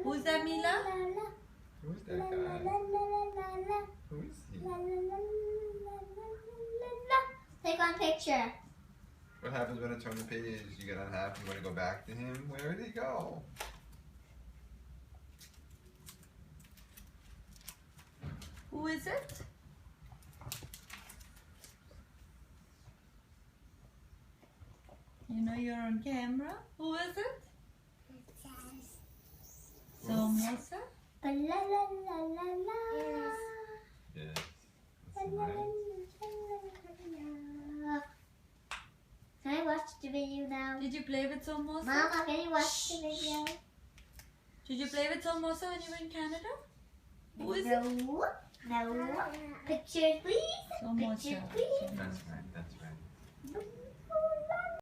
Who's that, Mila? Who's that guy? Who is he? Take one picture. What happens when I turn the page? You get unhappy, you want to go back to him? Where did he go? Who is it? You know you're on camera. Who is it? So, mausa? Yes. That's nice. Can I watch the video now? Did you play with mausa? Mama, can you watch the video? Did you play with mausa when you were in Canada? Who is it? No. Pictures, please. Pictures, please. That's right, that's right.